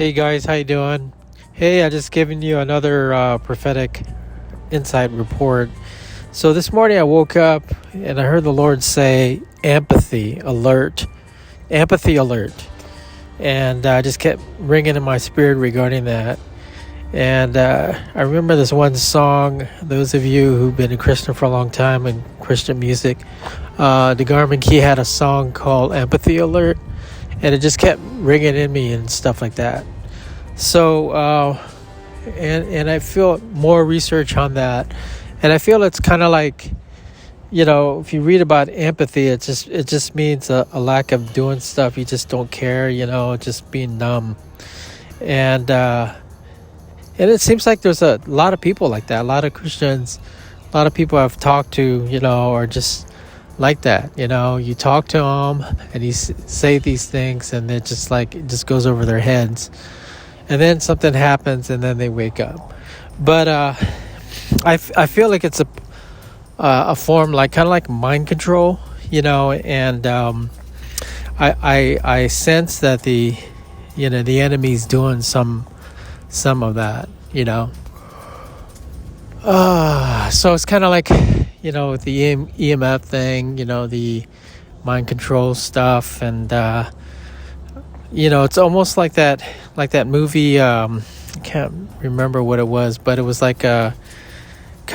Hey guys, how you doing? Hey, I just giving you another prophetic insight report. So this morning I woke up and I heard the Lord say, "Apathy alert, apathy alert," and I just kept ringing in my spirit regarding that. And I remember this one song. Those of you who've been a Christian for a long time in Christian music, the Garmin Key had a song called "Apathy Alert." And it just kept ringing in me and stuff like that. So, and I feel more research on that, and I feel it's kind of like, if you read about empathy, it just means a lack of doing stuff. You just don't care, just being numb, and it seems like there's a lot of people like that. A lot of Christians, a lot of people I've talked to, are just like that. You talk to them and you say these things and it just goes over their heads, and then something happens and then they wake up. But I feel like it's a form like kind of like mind control, and I sense that the enemy's doing some of that. So it's kind of like, with the EMF thing, the mind control stuff, and it's almost like that movie. I can't remember what it was, but it was like kind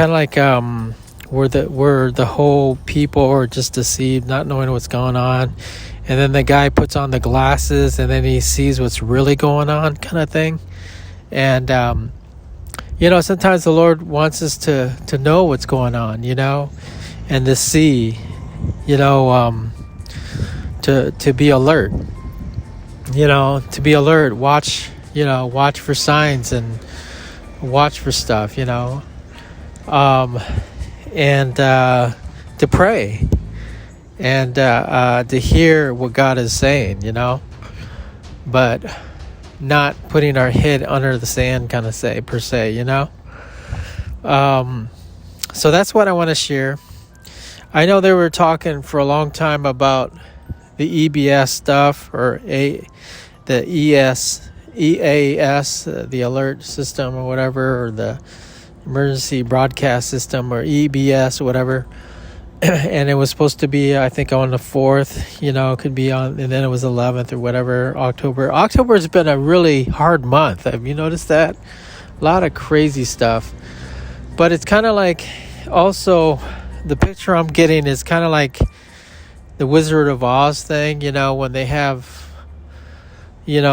of like where the whole people are just deceived, not knowing what's going on, and then the guy puts on the glasses and then he sees what's really going on, kind of thing, and sometimes the Lord wants us to know what's going on, and to see, to be alert, to be alert, watch for signs and watch for stuff, and to pray and to hear what God is saying, but not putting our head under the sand, kind of per se. So that's what I want to share. I know they were talking for a long time about the EBS stuff, or the EAS, the alert system or whatever, or the emergency broadcast system, or EBS or whatever. And it was supposed to be, I think, on the 4th, it could be on, and then it was 11th or whatever, October. October's been a really hard month. Have you noticed that? A lot of crazy stuff. But it's kind of like, also, the picture I'm getting is kind of like the Wizard of Oz thing, when they have, the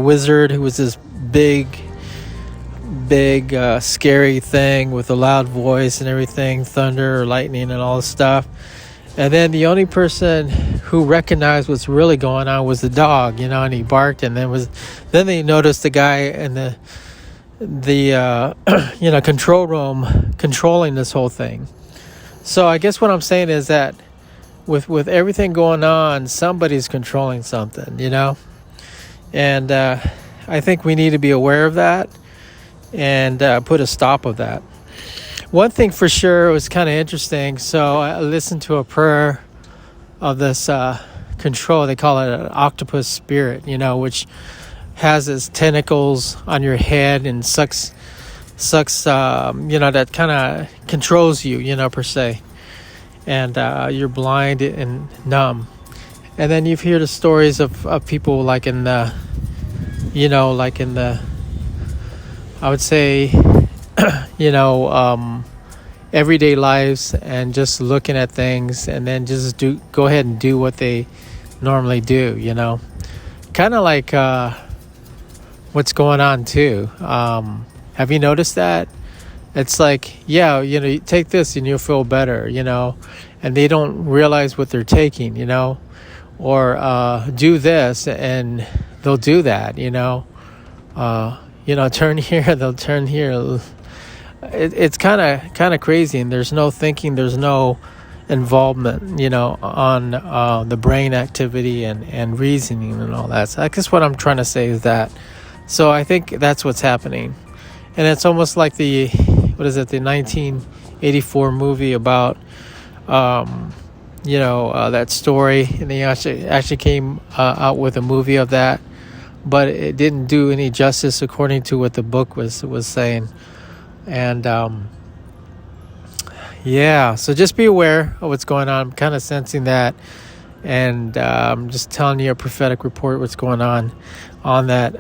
wizard who was this big scary thing with a loud voice and everything, thunder or lightning and all this stuff, and then the only person who recognized what's really going on was the dog, and he barked, and then they noticed the guy in the control room controlling this whole thing. So I guess what I'm saying is that with everything going on, somebody's controlling something, and I think we need to be aware of that and put a stop of that. One thing for sure was kind of interesting. So I listened to a prayer of this control. They call it an octopus spirit, which has its tentacles on your head and sucks, that kind of controls you, per se. And you're blind and numb. And then you hear the stories of people like in the, I would say, everyday lives, and just looking at things and then just go ahead and do what they normally do, kind of like what's going on too. Have you noticed that? It's like, you take this and you'll feel better, and they don't realize what they're taking, or do this and they'll do that, turn here, they'll turn here. It's kind of crazy, and there's no thinking, there's no involvement, on the brain activity and reasoning and all that. So I guess what I'm trying to say is that. So I think that's what's happening, and it's almost like the 1984 movie about that story, and they actually came out with a movie of that, but it didn't do any justice according to what the book was saying. And so just be aware of what's going on. I'm kind of sensing that, and I'm just telling you a prophetic report what's going on that.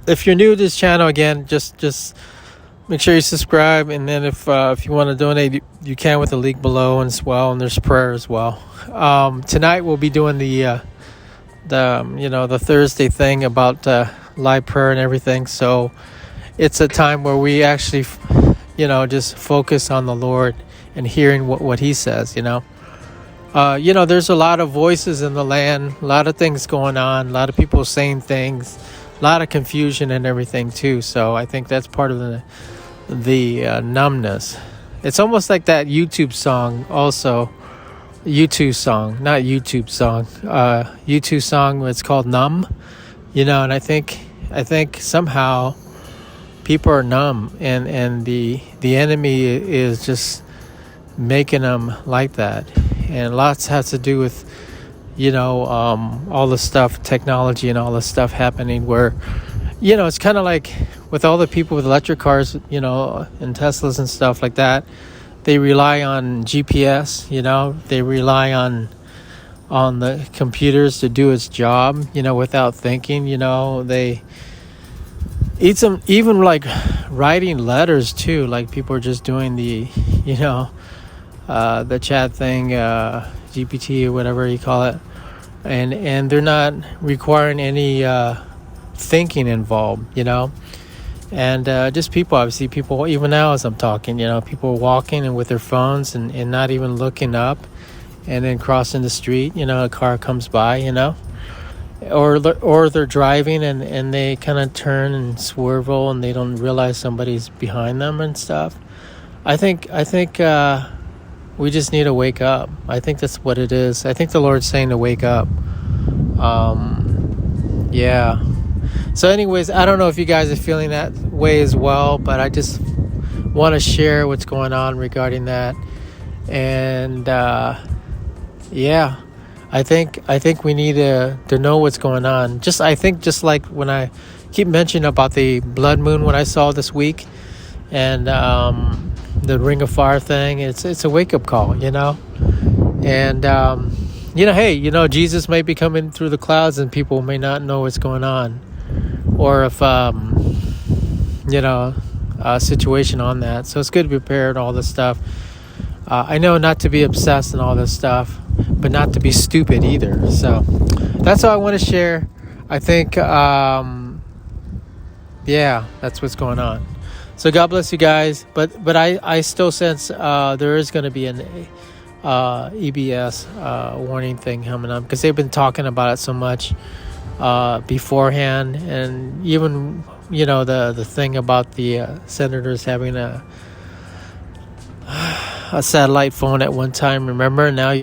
If you're new to this channel, again, just make sure you subscribe, and then if you want to donate, you can with the link below as well, and there's prayer as well. Tonight we'll be doing the Thursday thing about live prayer and everything. So it's a time where we actually, just focus on the Lord and hearing what He says. There's a lot of voices in the land, a lot of things going on, a lot of people saying things, a lot of confusion and everything too. So I think that's part of the numbness. It's almost like that YouTube song also. YouTube song, not YouTube song. YouTube song. It's called "Numb," and I think somehow people are numb, and the enemy is just making them like that, and lots has to do with all the stuff, technology, and all the stuff happening where it's kind of like with all the people with electric cars, and Teslas and stuff like that. They rely on GPS, they rely on the computers to do its job, without thinking, they even like writing letters too, like people are just doing the chat thing, GPT or whatever you call it, and they're not requiring any thinking involved, and just people, obviously people, even now as I'm talking, people are walking and with their phones and not even looking up, and then crossing the street, a car comes by, or they're driving and they kind of turn and swerve and they don't realize somebody's behind them and stuff. I think we just need to wake up. I think that's what it is. I think the Lord's saying to wake up. So anyways, I don't know if you guys are feeling that way as well, but I just want to share what's going on regarding that. And I think we need to know what's going on. Just like when I keep mentioning about the blood moon, what I saw this week, and the ring of fire thing, it's a wake up call, and hey, Jesus may be coming through the clouds and people may not know what's going on, or if a situation on that. So it's good to be prepared, all this stuff. I know not to be obsessed and all this stuff, but not to be stupid either. So that's all I want to share. I think that's what's going on. So God bless you guys, but I still sense there is going to be an EBS warning thing coming up, because they've been talking about it so much beforehand, and even the thing about the senators having a satellite phone at one time. Remember, now